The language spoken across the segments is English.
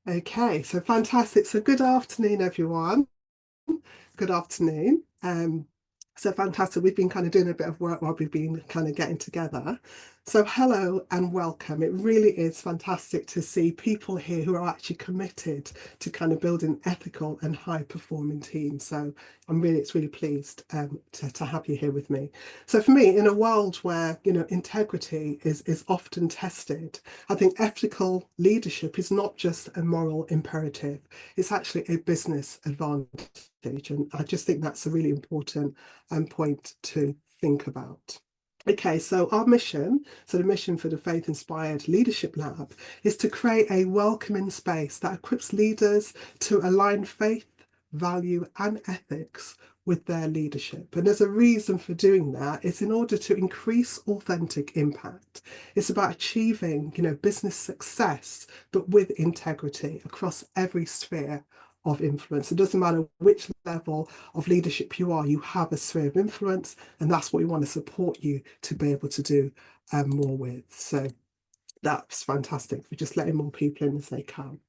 Okay, so fantastic. So good afternoon, everyone. Good afternoon. So fantastic. We've been kind of doing a bit of work while we've been kind of getting together. So hello and welcome. It really is fantastic to see people here who are actually committed to kind of building ethical and high performing teams. So it's really pleased to have you here with me. So for me, in a world where, integrity is often tested, I think ethical leadership is not just a moral imperative, it's actually a business advantage. And I just think that's a really important point to think about. Okay, so our mission, so the mission for the Faith Inspired Leadership Lab is to create a welcoming space that equips leaders to align faith, value, and ethics with their leadership. And there's a reason for doing that. It's in order to increase authentic impact. It's about achieving, business success, but with integrity across every sphere of influence. It doesn't matter which level of leadership you have a sphere of influence, and that's what we want to support you to be able to do more with. So that's fantastic for just letting more people in as they can.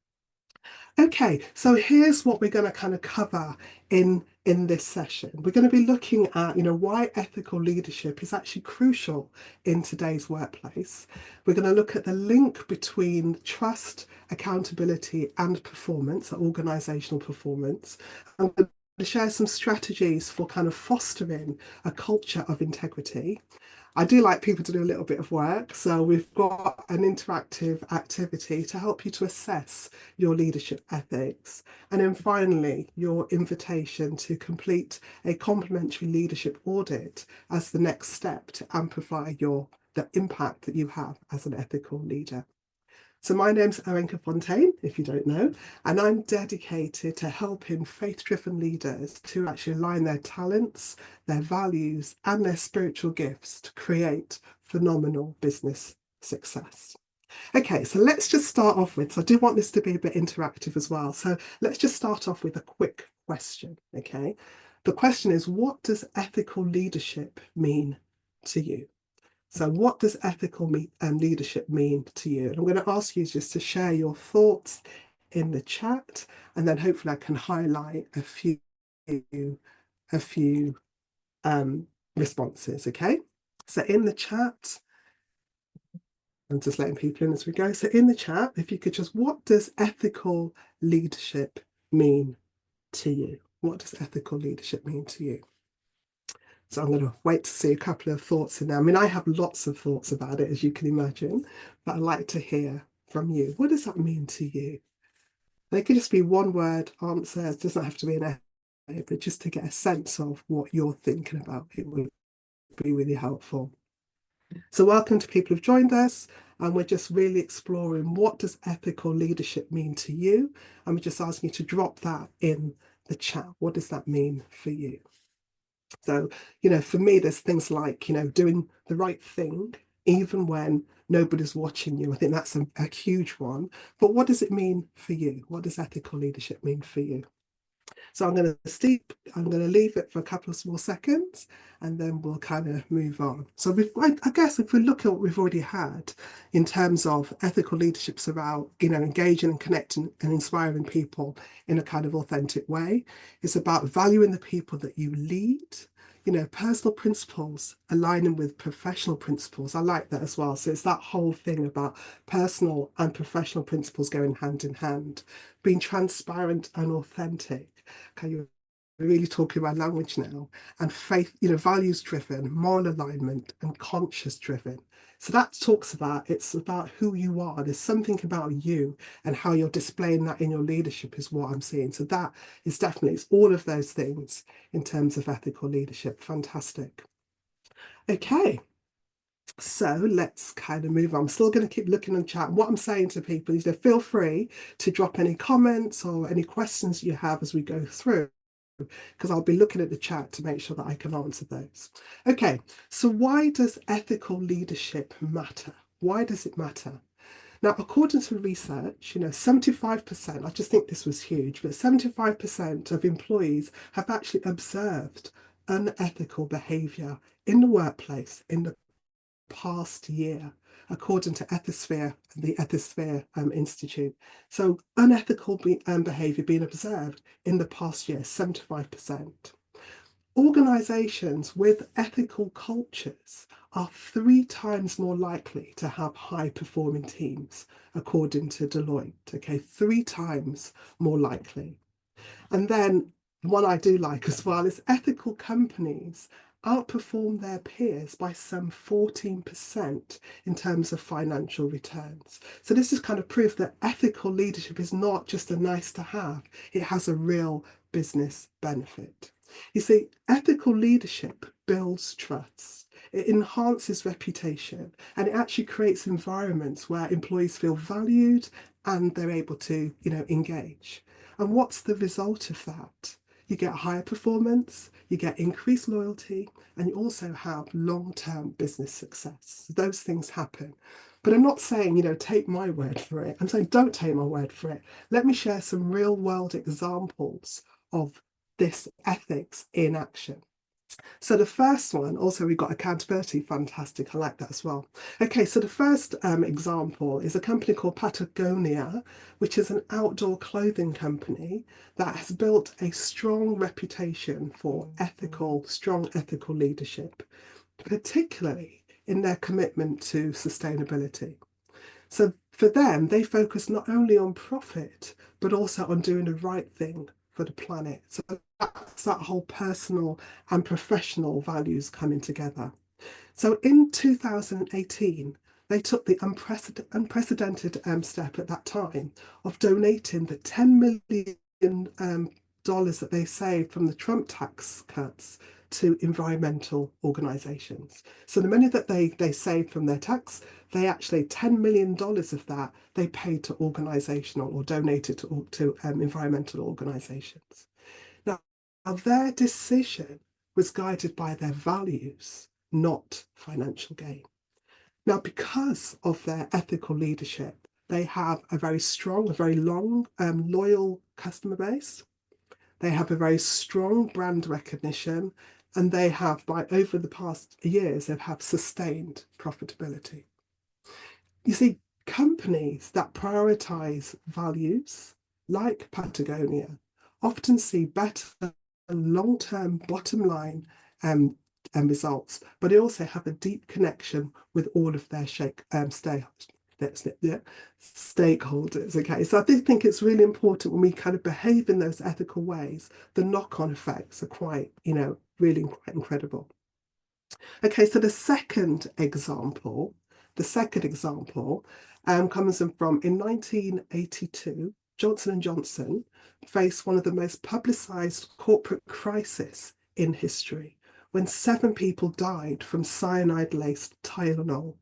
Okay, so here's what we're going to kind of cover in this session. We're going to be looking at, why ethical leadership is actually crucial in today's workplace. We're going to look at the link between trust, accountability, and performance, organizational performance. I'm going to share some strategies for kind of fostering a culture of integrity. I do like people to do a little bit of work. So we've got an interactive activity to help you to assess your leadership ethics. And then finally, your invitation to complete a complimentary leadership audit as the next step to amplify the impact that you have as an ethical leader. So my name's Arenka Fontaine, if you don't know, and I'm dedicated to helping faith-driven leaders to actually align their talents, their values, and their spiritual gifts to create phenomenal business success. Okay, so let's just start off with, so I do want this to be a bit interactive as well. So let's just start off with a quick question, okay? The question is, what does ethical leadership mean to you? So what does ethical leadership mean to you? And I'm going to ask you just to share your thoughts in the chat, and then hopefully I can highlight a few responses, okay? So in the chat, I'm just letting people in as we go. So in the chat, if you could just, what does ethical leadership mean to you? What does ethical leadership mean to you? So I'm going to wait to see a couple of thoughts in there. I mean, I have lots of thoughts about it, as you can imagine, but I'd like to hear from you. What does that mean to you? They could just be one word answers, it doesn't have to be an essay, but just to get a sense of what you're thinking about, it would be really helpful. So welcome to people who've joined us, and we're just really exploring what does ethical leadership mean to you? And we're just asking you to drop that in the chat. What does that mean for you? So, for me, there's things like, doing the right thing, even when nobody's watching you. I think that's a huge one. But what does it mean for you? What does ethical leadership mean for you? So I'm going to leave it for a couple of more seconds, and then we'll kind of move on. So I guess if we look at what we've already had in terms of ethical leadership's about, engaging and connecting and inspiring people in a kind of authentic way. It's about valuing the people that you lead. Personal principles aligning with professional principles. I like that as well. So it's that whole thing about personal and professional principles going hand in hand, being transparent and authentic. Okay, you're really talking about language now, and faith, values driven, moral alignment, and conscious driven. So that talks about, it's about who you are. There's something about you and how you're displaying that in your leadership is what I'm seeing. So that is definitely, it's all of those things in terms of ethical leadership. Fantastic. Okay. So let's kind of move on. I'm still going to keep looking in chat. What I'm saying to people is that feel free to drop any comments or any questions you have as we go through, because I'll be looking at the chat to make sure that I can answer those. Okay, so why does ethical leadership matter? Why does it matter? Now, according to research, 75%, I just think this was huge, but 75% of employees have actually observed unethical behavior in the workplace in the past year, according to Ethisphere, the Ethisphere Institute. So unethical behaviour being observed in the past year, 75%. Organisations with ethical cultures are 3 times more likely to have high performing teams, according to Deloitte. Okay, 3 times more likely. And then one I do like as well is ethical companies outperform their peers by some 14% in terms of financial returns. So this is kind of proof that ethical leadership is not just a nice to have, it has a real business benefit. You see, ethical leadership builds trust. It enhances reputation and it actually creates environments where employees feel valued and they're able to, engage. And what's the result of that? You get higher performance, you get increased loyalty, and you also have long-term business success. Those things happen. But I'm not saying, take my word for it. I'm saying don't take my word for it. Let me share some real world examples of this ethics in action. So the first one, also we've got accountability, fantastic, I like that as well. Okay, so the first example is a company called Patagonia, which is an outdoor clothing company that has built a strong reputation for strong ethical leadership, particularly in their commitment to sustainability. So for them, they focus not only on profit, but also on doing the right thing for the planet. So that's that whole personal and professional values coming together. So in 2018, they took the unprecedented step at that time of donating the $10 million that they saved from the Trump tax cuts to environmental organisations. So the money that they saved from their tax, they actually $10 million of that they paid to organisational or donated to environmental organisations. Now, their decision was guided by their values, not financial gain. Now, because of their ethical leadership, they have a very strong, a very long, loyal customer base. They have a very strong brand recognition, and they have, over the past years, they've had sustained profitability. You see, companies that prioritize values, like Patagonia, often see better long-term bottom line and results, but they also have a deep connection with all of their stakeholders. Okay, so I think it's really important when we kind of behave in those ethical ways, the knock-on effects are quite, really quite incredible. Okay, so the second example comes from in 1982, Johnson Johnson faced one of the most publicized corporate crises in history when 7 people died from cyanide-laced Tylenol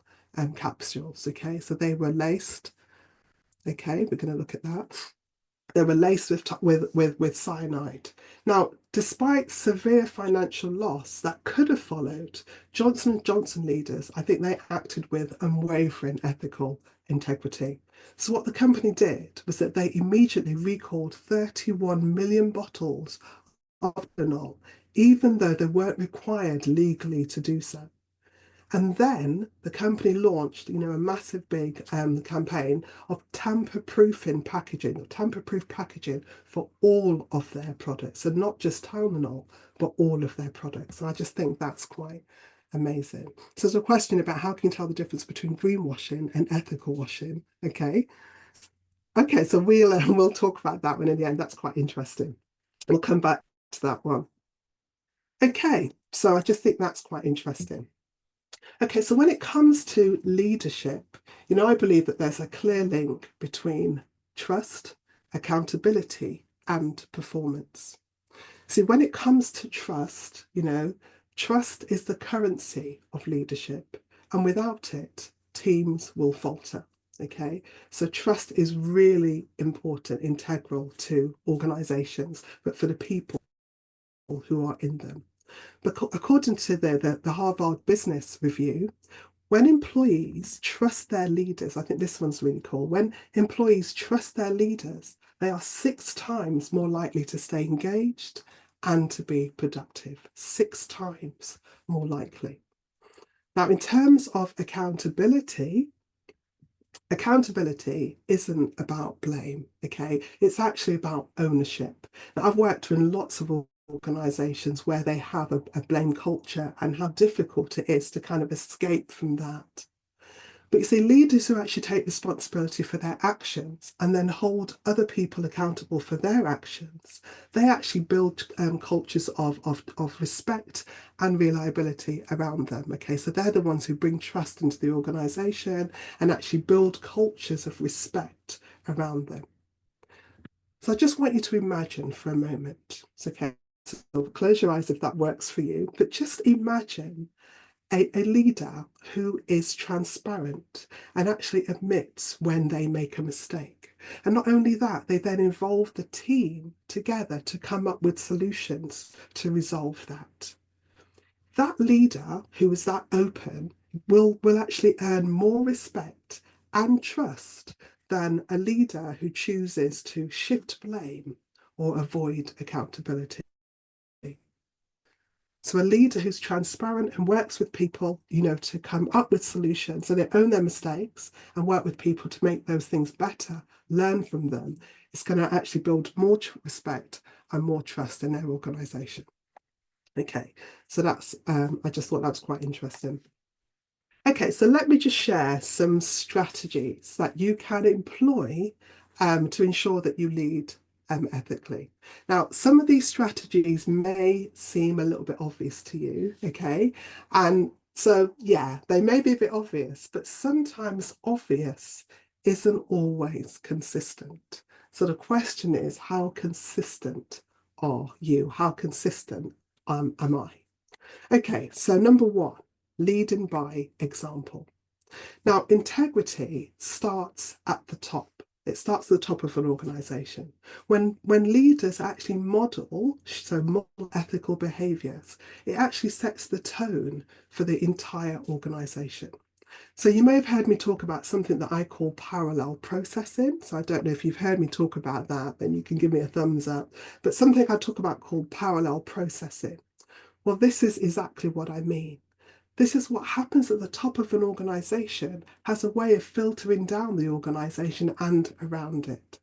capsules. Okay, so they were laced. Okay, we're going to look at that. They were laced with cyanide. Now, despite severe financial loss that could have followed, Johnson & Johnson leaders, I think they acted with unwavering ethical integrity. So what the company did was that they immediately recalled 31 million bottles of ethanol, even though they weren't required legally to do so. And then the company launched, a massive big campaign of tamper-proof packaging for all of their products, and not just Tylenol, but all of their products. And I just think that's quite amazing. So there's a question about how can you tell the difference between greenwashing and ethical washing? Okay. Okay, so we'll talk about that one in the end. That's quite interesting. We'll come back to that one. Okay, so I just think that's quite interesting. Okay, so when it comes to leadership, I believe that there's a clear link between trust, accountability, and performance. See, when it comes to trust, trust is the currency of leadership, and without it, teams will falter. Okay, so trust is really important, integral to organizations, but for the people who are in them. But according to the Harvard Business Review, when employees trust their leaders, I think this one's really cool. When employees trust their leaders, they are 6 times more likely to stay engaged and to be productive. 6 times more likely. Now, in terms of accountability, accountability isn't about blame, okay? It's actually about ownership. Now, I've worked in lots of organizations where they have a blame culture and how difficult it is to kind of escape from that. But you see, leaders who actually take responsibility for their actions and then hold other people accountable for their actions, they actually build cultures of respect and reliability around them. Okay, so they're the ones who bring trust into the organization and actually build cultures of respect around them. So I just want you to imagine for a moment, it's okay, so close your eyes if that works for you, but just imagine a leader who is transparent and actually admits when they make a mistake. And not only that, they then involve the team together to come up with solutions to resolve that. That leader who is that open will actually earn more respect and trust than a leader who chooses to shift blame or avoid accountability. So a leader who's transparent and works with people, to come up with solutions so they own their mistakes and work with people to make those things better, learn from them, is going to actually build more respect and more trust in their organization. Okay, so that's, I just thought that was quite interesting. Okay, so let me just share some strategies that you can employ to ensure that you lead ethically. Now, some of these strategies may seem a little bit obvious to you, okay? And so, yeah, they may be a bit obvious, but sometimes obvious isn't always consistent. So the question is, how consistent are you? How consistent am I? Okay, so number one, leading by example. Now, integrity starts at the top. It starts at the top of an organization. When leaders actually model ethical behaviors, it actually sets the tone for the entire organization. So you may have heard me talk about something that I call parallel processing. So I don't know if you've heard me talk about that, then you can give me a thumbs up. But something I talk about called parallel processing. Well, this is exactly what I mean. This is what happens at the top of an organization, has a way of filtering down the organization and around it.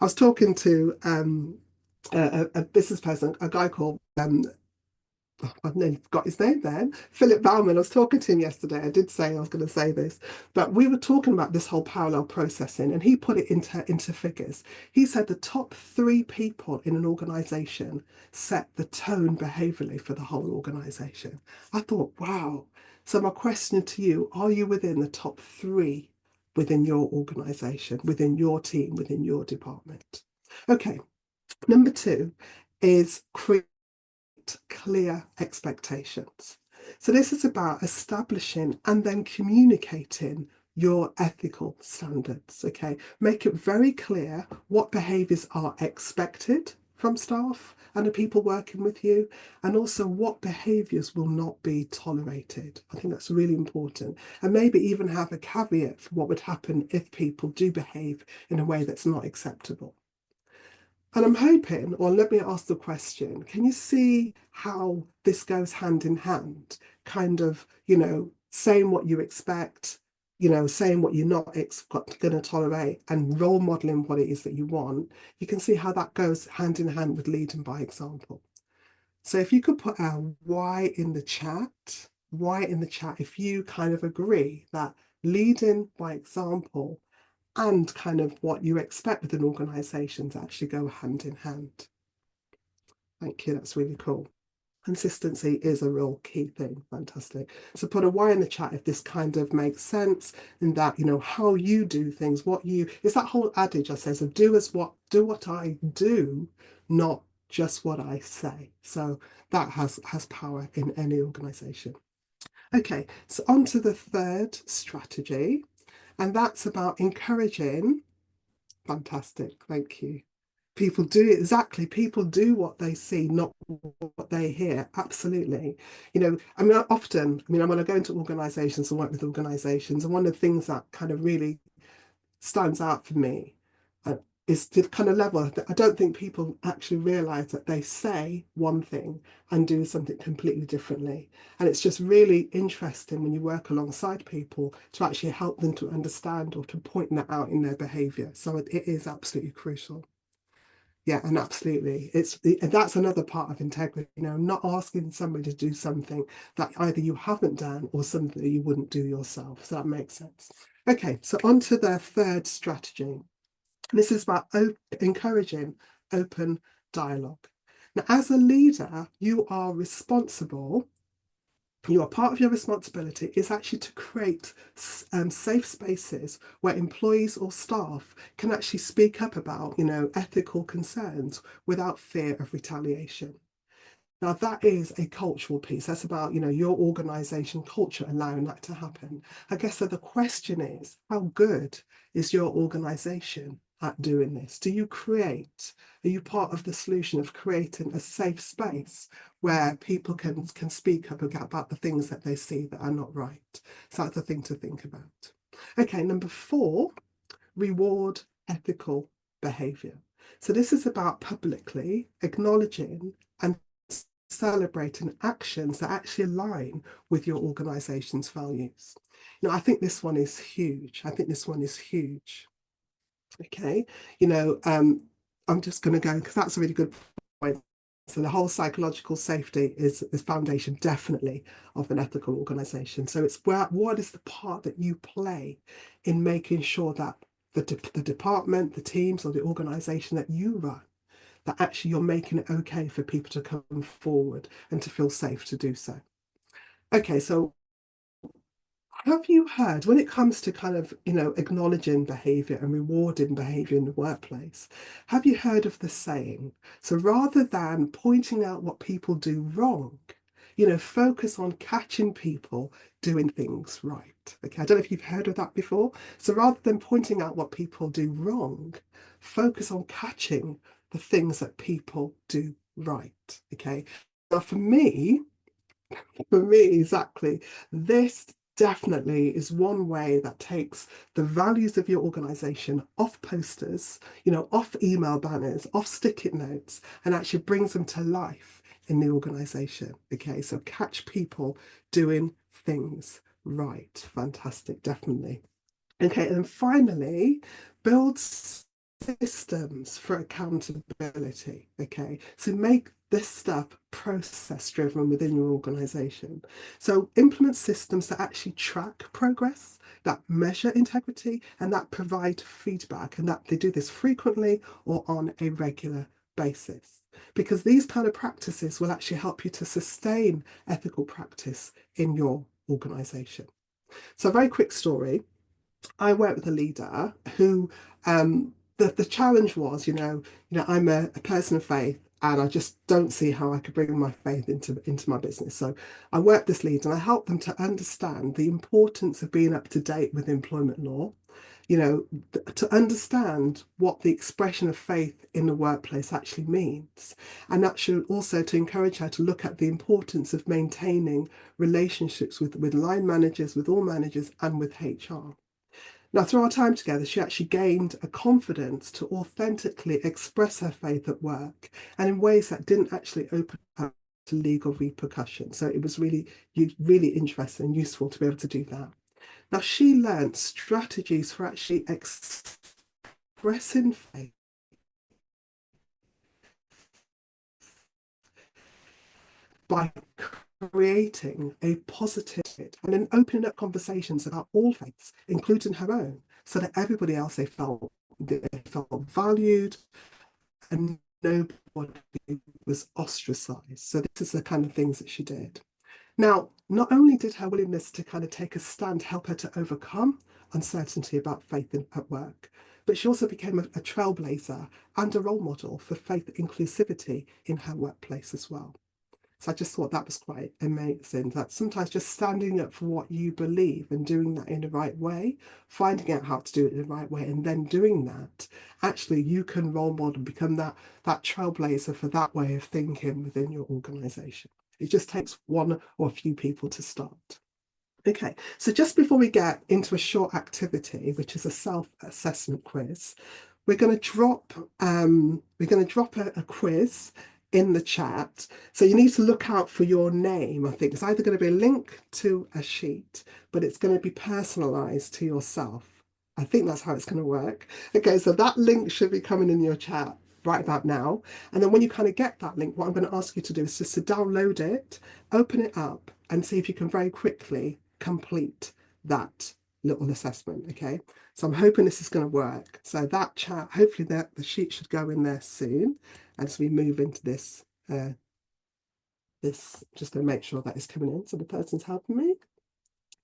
I was talking to a business person, a guy called I've nearly forgot his name then. Philip Bauman. I was talking to him yesterday. I did say I was going to say this, but we were talking about this whole parallel processing, and he put it into figures. He said the top 3 people in an organization set the tone behaviorally for the whole organization. I thought, wow. So my question to you, are you within the top 3 within your organization, within your team, within your department? Okay. Number 2 is create clear expectations. So this is about establishing and then communicating your ethical standards, okay? Make it very clear what behaviours are expected from staff and the people working with you, and also what behaviours will not be tolerated. I think that's really important. And maybe even have a caveat for what would happen if people do behave in a way that's not acceptable. And I'm hoping, or let me ask the question, can you see how this goes hand in hand? Kind of, saying what you expect, saying what you're not going to tolerate and role modeling what it is that you want. You can see how that goes hand in hand with leading by example. So if you could put a why in the chat, if you kind of agree that leading by example and kind of what you expect with an organisation to actually go hand in hand. Thank you, that's really cool. Consistency is a real key thing. Fantastic. So put a why in the chat if this kind of makes sense, and that, how you do things, it's that whole adage I says of do what I do, not just what I say. So that has power in any organisation. Okay, so on to the third strategy, and that's about encouraging. Fantastic, thank you. People do what they see, not what they hear. Absolutely. Often, I want to go into organizations and work with organizations, and one of the things that kind of really stands out for me, is the kind of level that I don't think people actually realize that they say one thing and do something completely differently. And it's just really interesting when you work alongside people to actually help them to understand or to point that out in their behavior. So it is absolutely crucial. Yeah, and absolutely. That's another part of integrity, not asking somebody to do something that either you haven't done or something that you wouldn't do yourself. So that makes sense. Okay, so on to the third strategy. This is about encouraging open dialogue. Now, as a leader, you are responsible. Part of your responsibility is actually to create safe spaces where employees or staff can actually speak up about, ethical concerns without fear of retaliation. Now, that is a cultural piece. That's about, your organization culture allowing that to happen. I guess so the question is, how good is your organization at doing this? Are you part of the solution of creating a safe space where people can speak up about the things that they see that are not right? So that's a thing to think about. Okay, number 4, reward ethical behavior. So this is about publicly acknowledging and celebrating actions that actually align with your organization's values. I think this one is huge. Okay, I'm just going to go because that's a really good point. So the whole psychological safety is foundation definitely of an ethical organization. So it's what is the part that you play in making sure that the department, the teams, or the organization that you run, that actually you're making it okay for people to come forward and to feel safe to do so. Okay, so have you heard, when it comes to kind of, acknowledging behavior and rewarding behavior in the workplace, have you heard of the saying, so rather than pointing out what people do wrong, focus on catching people doing things right. Okay, I don't know if you've heard of that before. So rather than pointing out what people do wrong, focus on catching the things that people do right. Okay. Now, for me, exactly, this definitely is one way that takes the values of your organization off posters, off email banners, off sticky notes, and actually brings them to life in the organization. Okay, so catch people doing things right. Fantastic, definitely. Okay, and finally, build systems for accountability. Okay, so make this stuff process driven within your organization. So implement systems that actually track progress, that measure integrity, and that provide feedback, and that they do this frequently or on a regular basis. Because these kind of practices will actually help you to sustain ethical practice in your organization. So, a very quick story. I worked with a leader who the challenge was, I'm a person of faith and I just don't see how I could bring my faith into my business. So I worked this lead and I helped them to understand the importance of being up to date with employment law, to understand what the expression of faith in the workplace actually means. And actually also to encourage her to look at the importance of maintaining relationships with line managers, with all managers, and with HR. Now, through our time together, she actually gained a confidence to authentically express her faith at work and in ways that didn't actually open up to legal repercussions. So it was really, really interesting and useful to be able to do that. Now, she learned strategies for actually expressing faith by creating a positive and then opening up conversations about all faiths, including her own, so that everybody else they felt valued and nobody was ostracized. So this is the kind of things that she did. Now, not only did her willingness to kind of take a stand help her to overcome uncertainty about faith at work, but she also became a trailblazer and a role model for faith inclusivity in her workplace as well. So I just thought that was quite amazing, that sometimes just standing up for what you believe and doing that in the right way, finding out how to do it in the right way, and then doing that, actually you can role model, become that trailblazer for that way of thinking within your organization. It just takes one or a few people to start. Okay, so just before we get into a short activity, which is a self-assessment quiz, we're going to drop a quiz in the chat. So you need to look out for your name. I think it's either going to be a link to a sheet, but it's going to be personalized to yourself. I think that's how it's going to work. Okay, so that link should be coming in your chat right about now. And then when you kind of get that link, what I'm going to ask you to do is just to download it, open it up, and see if you can very quickly complete that little assessment. Okay, so I'm hoping this is going to work. So that chat, hopefully the sheet should go in there soon as we move into this. Just to make sure that is coming in. So the person's helping me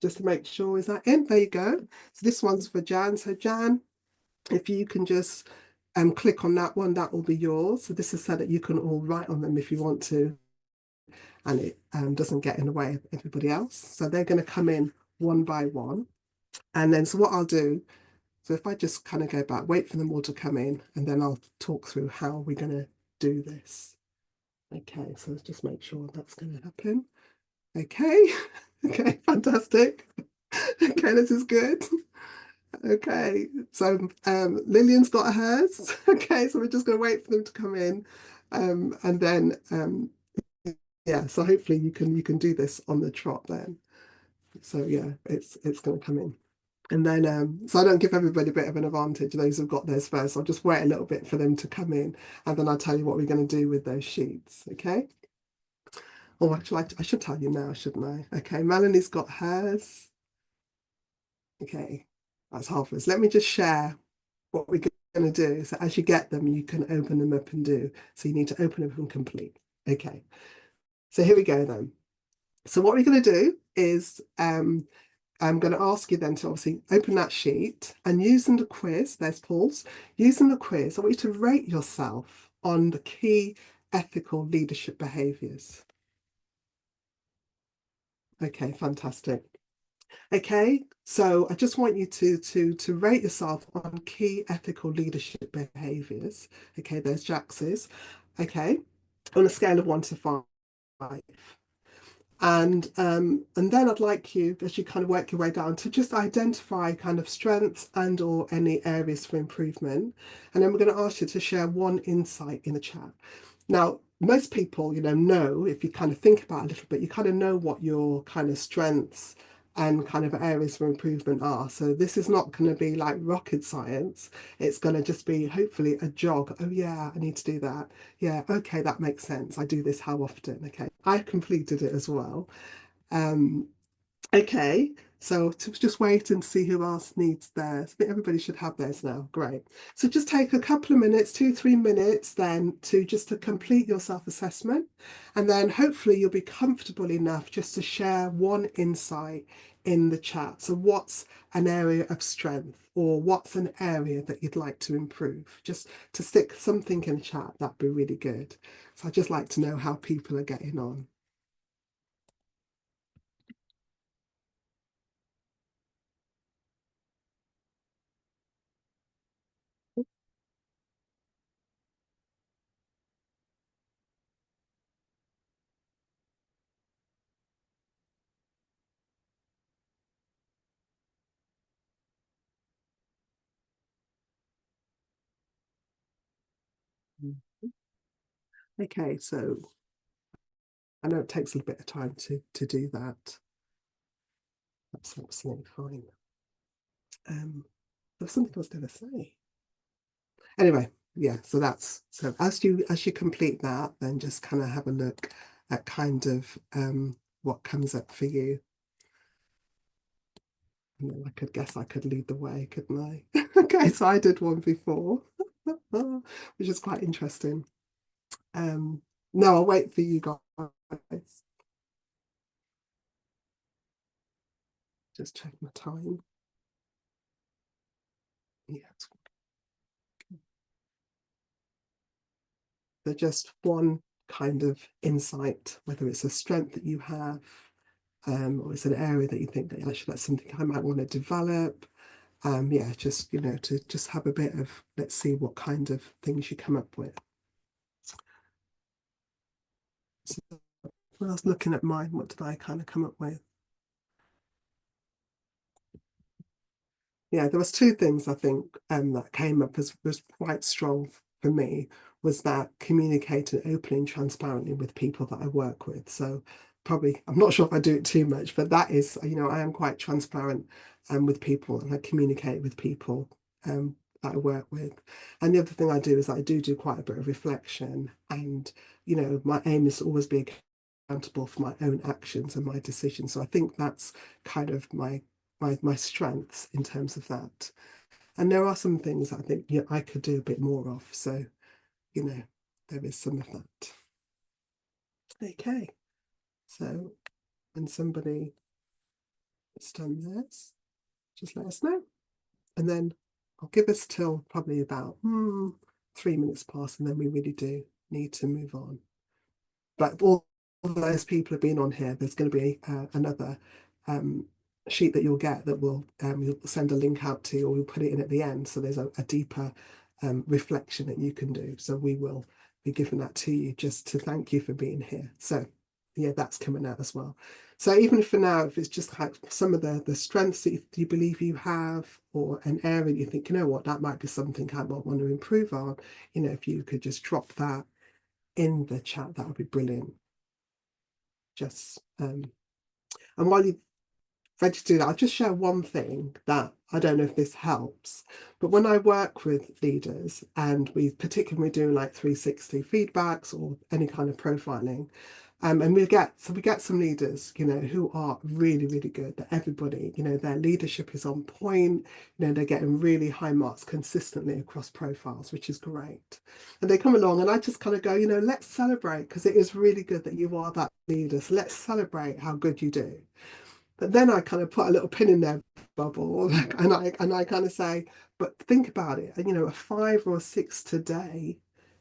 just to make sure, is that in? There you go. So this one's for Jan. So Jan, if you can just click on that one, that will be yours. So this is so that you can all write on them if you want to, and it doesn't get in the way of everybody else. So they're going to come in one by one. And then, so what I'll do, so if I just kind of go back, wait for them all to come in, and then I'll talk through how we're going to do this. Okay, so let's just make sure that's going to happen. Okay, okay, fantastic. Okay, this is good. Okay, so Lillian's got hers. Okay, so we're just going to wait for them to come in, and then yeah. So hopefully you can do this on the trot then. So yeah, it's going to come in. And then, so I don't give everybody a bit of an advantage, those who've got theirs first. I'll just wait a little bit for them to come in, and then I'll tell you what we're going to do with those sheets, okay? Or actually, I should tell you now, shouldn't I? Okay, Melanie's got hers. Okay, that's half of us. Let me just share what we're going to do. So as you get them, you can open them up and do. So you need to open up and complete. Okay, so here we go then. So what we're going to do is I'm going to ask you then to obviously open that sheet and using the quiz, there's Paul's, using the quiz, I want you to rate yourself on the key ethical leadership behaviours. Okay, fantastic. Okay, so I just want you to rate yourself on key ethical leadership behaviours. Okay, there's Jax's. Okay, on a scale of 1 to 5. And then I'd like you, as you kind of work your way down, to just identify kind of strengths and or any areas for improvement. And then we're going to ask you to share one insight in the chat. Now, most people, know if you kind of think about it a little bit, you kind of know what your kind of strengths and kind of areas for improvement are. So this is not going to be like rocket science. It's going to just be hopefully a jog. Oh yeah, I need to do that. Yeah, okay, that makes sense. I do this how often? Okay, I completed it as well. Okay, so to just wait and see who else needs theirs. I think everybody should have theirs now. Great. So just take a couple of minutes, 2-3 minutes then to complete your self-assessment. And then hopefully you'll be comfortable enough just to share one insight in the chat. So what's an area of strength or what's an area that you'd like to improve? Just to stick something in the chat, that'd be really good. So I'd just like to know how people are getting on. Okay, so I know it takes a little bit of time to do that. That's absolutely fine. There's something I was going to say. Anyway, yeah. So as you complete that, then just kind of have a look at kind of what comes up for you. And then I could guess I could lead the way, couldn't I? Okay, so I did one before, which is quite interesting. No, I'll wait for you guys. Just check my time. Yeah, so just one kind of insight, whether it's a strength that you have, or it's an area that you think that actually that's something I might want to develop. Yeah, just to just have a bit of, let's see what kind of things you come up with. So when I was looking at mine, what did I kind of come up with? Yeah, there was two things I think that came up as was quite strong for me was that communicating openly and transparently with people that I work with. So probably I'm not sure if I do it too much, but that is, I am quite transparent with people and I communicate with people that I work with. And the other thing I do is I do quite a bit of reflection and my aim is to always be accountable for my own actions and my decisions. So I think that's kind of my strengths in terms of that. And there are some things I think I could do a bit more of. So, you know, there is some of that. Okay. So when somebody has done this, just let us know. And then I'll give us till probably about 3 minutes past, and then we really do need to move on. But all those people have been on here, there's going to be another sheet that you'll get that you'll send a link out to, or we'll put it in at the end. So there's a deeper reflection that you can do. So we will be giving that to you just to thank you for being here. So yeah, that's coming out as well. So even for now, if it's just like some of the strengths that you believe you have, or an area you think, what, that might be something I might want to improve on, if you could just drop that in the chat, that would be brilliant. Just and while you ready to do that, I'll just share one thing that I don't know if this helps, but when I work with leaders and we particularly do like 360 feedbacks or any kind of profiling, and we get some leaders, who are really, really good. That everybody, their leadership is on point. They're getting really high marks consistently across profiles, which is great. And they come along, and I just kind of go, let's celebrate, because it is really good that you are that leader. So let's celebrate how good you do. But then I kind of put a little pin in their bubble, and I kind of say, but think about it. A 5 or a 6 today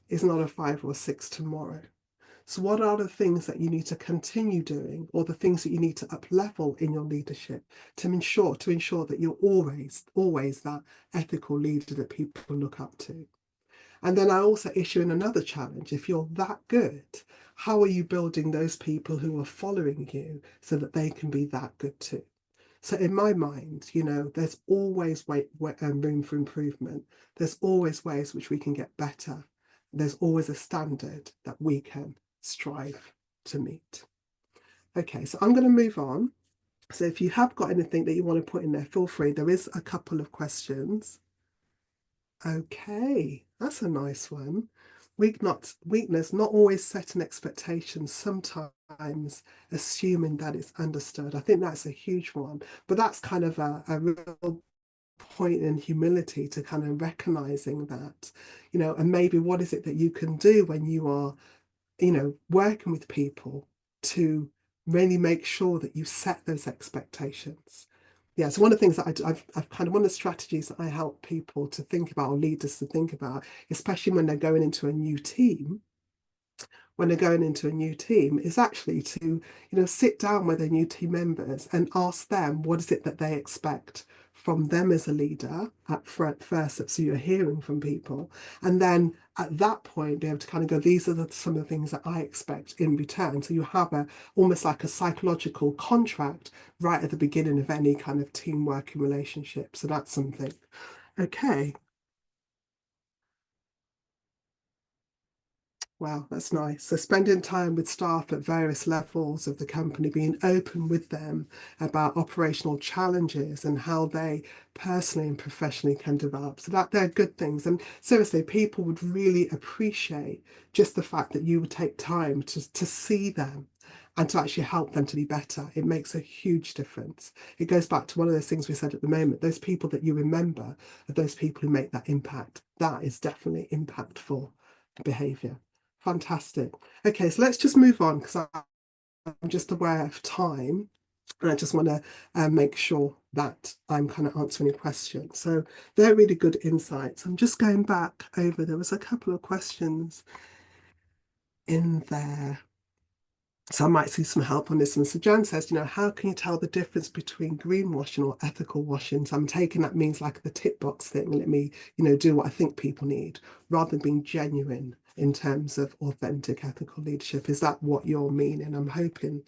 is not a 5 or a 6 tomorrow. So what are the things that you need to continue doing, or the things that you need to up level in your leadership to ensure that you're always that ethical leader that people look up to? And then I also issue in another challenge. If you're that good, how are you building those people who are following you so that they can be that good too? So in my mind, there's always room for improvement. There's always ways which we can get better. There's always a standard that we can strive to meet. Okay, so I'm going to move on. So if you have got anything that you want to put in there, feel free. There is a couple of questions. Okay, that's a nice one. Weakness, not always setting expectations, sometimes assuming that it's understood. I think that's a huge one, but that's kind of a real point in humility to kind of recognizing that, and maybe what is it that you can do when you are, working with people to really make sure that you set those expectations. Yeah, so one of the things that I've kind of one of the strategies that I help people to think about, or leaders to think about, especially when they're going into a new team, is actually to, sit down with their new team members and ask them what is it that they expect from them as a leader at first, so you're hearing from people, and then at that point be able to kind of go, these are some of the things that I expect in return. So you have almost like a psychological contract right at the beginning of any kind of team working relationship. So that's something. Okay. Wow, that's nice. So spending time with staff at various levels of the company, being open with them about operational challenges and how they personally and professionally can develop. So that they're good things. And seriously, people would really appreciate just the fact that you would take time to see them and to actually help them to be better. It makes a huge difference. It goes back to one of those things we said at the moment, those people that you remember are those people who make that impact. That is definitely impactful behavior. Fantastic. Okay, so let's just move on, because I'm just aware of time, and I just want to make sure that I'm kind of answering your questions. So they're really good insights. I'm just going back over, there was a couple of questions in there. So I might see some help on this one. So Jan says, how can you tell the difference between greenwashing or ethical washing? So I'm taking that means like the tick box thing, let me, do what I think people need, rather than being genuine in terms of authentic ethical leadership. Is that what you're meaning? I'm hoping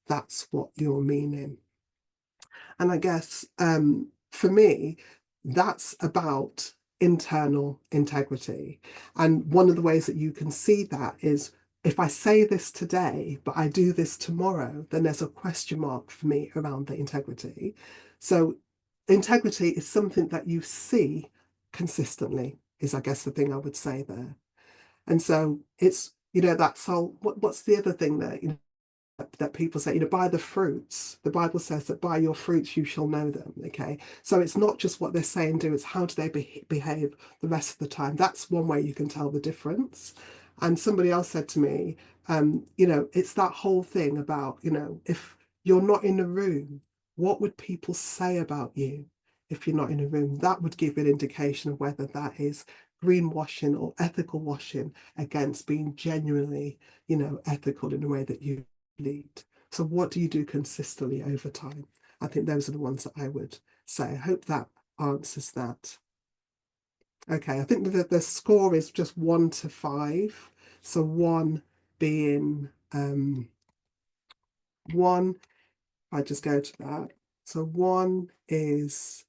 that's what you're meaning. And I guess for me, that's about internal integrity. And one of the ways that you can see that is, if I say this today, but I do this tomorrow, then there's a question mark for me around the integrity. So integrity is something that you see consistently, is I guess the thing I would say there. And so it's, that's all. What's the other thing that, that people say, by the fruits. The Bible says that by your fruits you shall know them. Okay. So it's not just what they're saying, do, it's how do they behave the rest of the time. That's one way you can tell the difference. And somebody else said to me, it's that whole thing about, if you're not in a room, what would people say about you if you're not in a room? That would give an indication of whether that is greenwashing or ethical washing against being genuinely, ethical in the way that you lead. So what do you do consistently over time? I think those are the ones that I would say. I hope that answers that. Okay, I think the score is just 1 to 5. So 1 being one, I just go to that. So 1 is,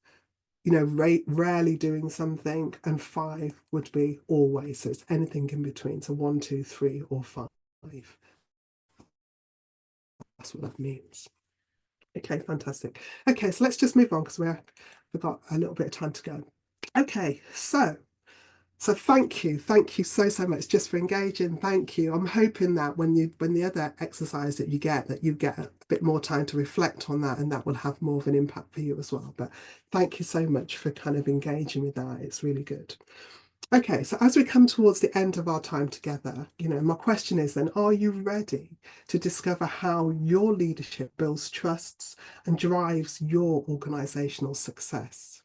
rarely doing something, and 5 would be always. So it's anything in between. So 1, 2, 3, or 5. That's what that means. Okay, fantastic. Okay, so let's just move on because we've got a little bit of time to go. Okay, so thank you so much just for engaging. Thank you. I'm hoping that when the other exercise that you get a bit more time to reflect on that, and that will have more of an impact for you as well. But thank you so much for kind of engaging with that. It's really good. Okay, so as we come towards the end of our time together, my question is then, are you ready to discover how your leadership builds trusts and drives your organizational success?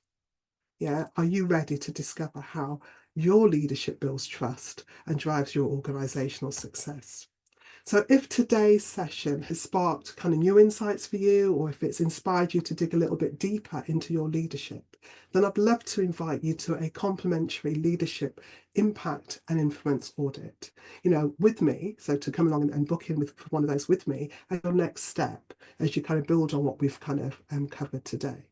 Yeah, are you ready to discover how your leadership builds trust and drives your organizational success? So if today's session has sparked kind of new insights for you, or if it's inspired you to dig a little bit deeper into your leadership, then I'd love to invite you to a complimentary leadership impact and influence audit, with me. So to come along and book in with one of those with me as your next step, as you kind of build on what we've kind of covered today.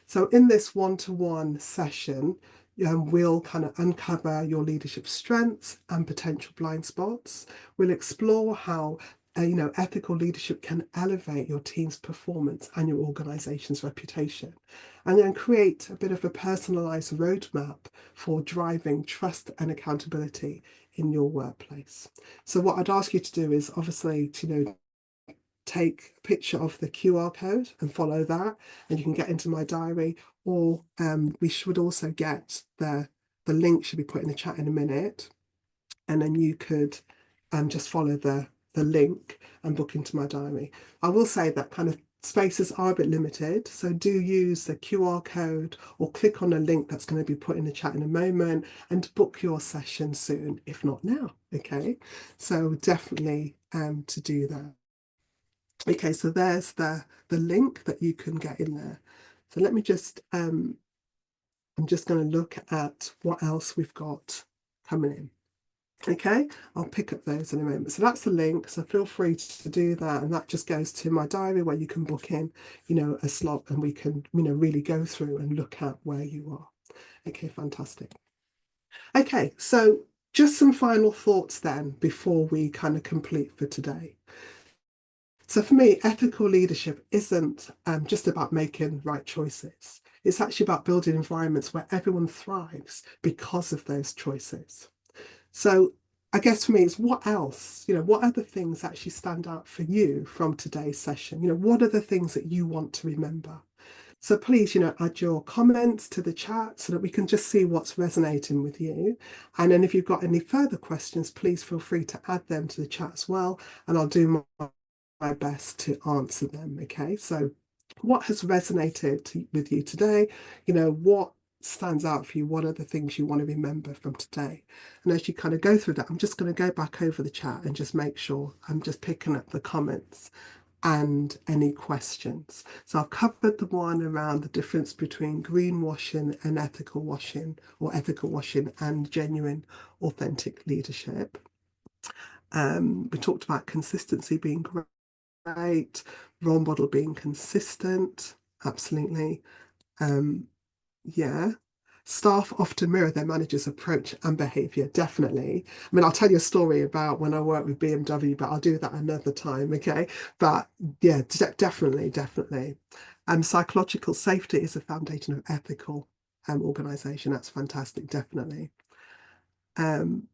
So in this one-to-one session, we'll kind of uncover your leadership strengths and potential blind spots. We'll explore how ethical leadership can elevate your team's performance and your organization's reputation, and then create a bit of a personalized roadmap for driving trust and accountability in your workplace. So what I'd ask you to do is obviously to take a picture of the QR code and follow that, and you can get into my diary. Or we should also get the link should be put in the chat in a minute, and then you could just follow the link and book into my diary. I will say that kind of spaces are a bit limited, so do use the QR code or click on a link that's going to be put in the chat in a moment and book your session soon, if not now. Okay, so definitely to do that. Okay, so there's the link that you can get in there. So let me just, I'm just going to look at what else we've got coming in. Okay, I'll pick up those in a moment. So that's the link. So feel free to do that. And that just goes to my diary where you can book in, a slot, and we can, really go through and look at where you are. Okay, fantastic. Okay, so just some final thoughts then before we kind of complete for today. So for me, ethical leadership isn't just about making right choices. It's actually about building environments where everyone thrives because of those choices. So I guess for me, it's what else, what other things actually stand out for you from today's session? What are the things that you want to remember? So please, add your comments to the chat so that we can just see what's resonating with you. And then if you've got any further questions, please feel free to add them to the chat as well. And I'll do my best to answer them. Okay, so what has resonated with you today? What stands out for you? What are the things you want to remember from today? And as you kind of go through that, I'm just going to go back over the chat and just make sure I'm just picking up the comments and any questions. So I've covered the one around the difference between greenwashing and ethical washing, or ethical washing and genuine, authentic leadership. We talked about consistency being great, role model being consistent, absolutely. Yeah. Staff often mirror their managers' approach and behavior, definitely. I mean, I'll tell you a story about when I worked with BMW, but I'll do that another time, okay? But yeah, definitely, definitely. Psychological safety is the foundation of ethical organization. That's fantastic, definitely. Um,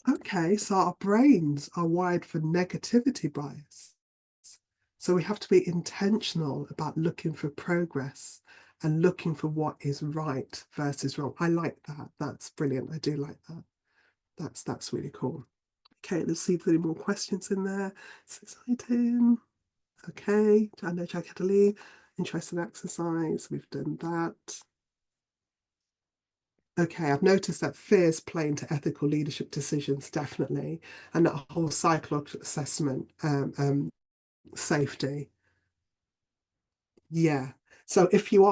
okay, so our brains are wired for negativity bias. So we have to be intentional about looking for progress and looking for what is right versus wrong. I like that. That's brilliant. I do like that. That's really cool. Okay, let's see if there are any more questions in there. It's exciting. Okay, I know Jack had to leave. Interest in exercise. We've done that. Okay, I've noticed that fears play into ethical leadership decisions, definitely, and that whole psychological assessment, safety. Yeah. So if you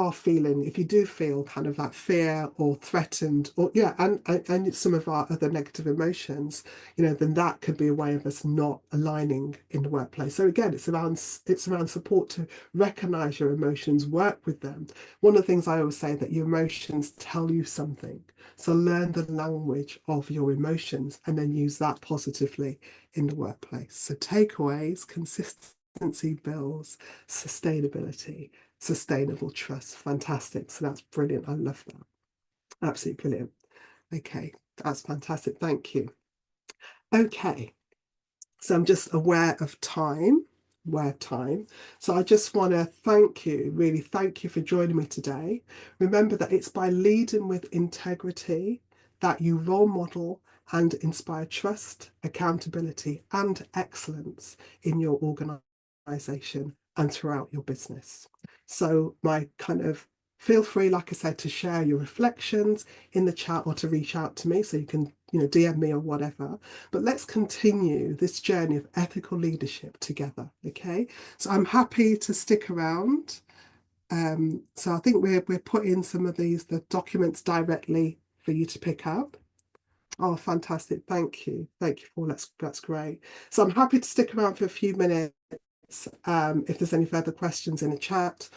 do feel kind of that fear or threatened, or yeah, and some of our other negative emotions, then that could be a way of us not aligning in the workplace. So again, it's around support to recognize your emotions, work with them. One of the things I always say that your emotions tell you something. So learn the language of your emotions and then use that positively in the workplace. So takeaways, consistency builds sustainability, sustainable trust. Fantastic. So that's brilliant. I love that. Absolutely brilliant. Okay, that's fantastic. Thank you. Okay, so I'm just aware of time. Aware of time. So I just want to thank you, really thank you for joining me today. Remember that it's by leading with integrity that you role model and inspire trust, accountability, and excellence in your organization and throughout your business. So my kind of feel free, like I said, to share your reflections in the chat or to reach out to me so you can, DM me or whatever. But let's continue this journey of ethical leadership together. Okay. So I'm happy to stick around. So I think we're putting some of the documents directly for you to pick up. Oh, fantastic. Thank you. Thank you, Paul. That's great. So I'm happy to stick around for a few minutes if there's any further questions in the chat.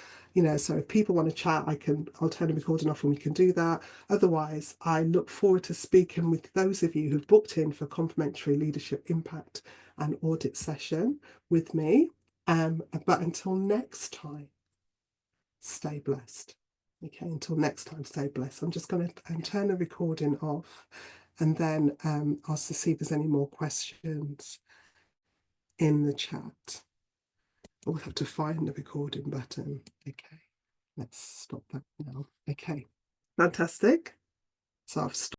So if people want to chat, I'll turn the recording off and we can do that. Otherwise, I look forward to speaking with those of you who've booked in for complimentary leadership impact and audit session with me. But until next time, stay blessed. Okay, until next time, stay blessed. I'm just going to turn the recording off and then I'll see if there's any more questions in the chat. We'll have to find the recording button. Okay, let's stop that now. Okay, fantastic. So I've stopped.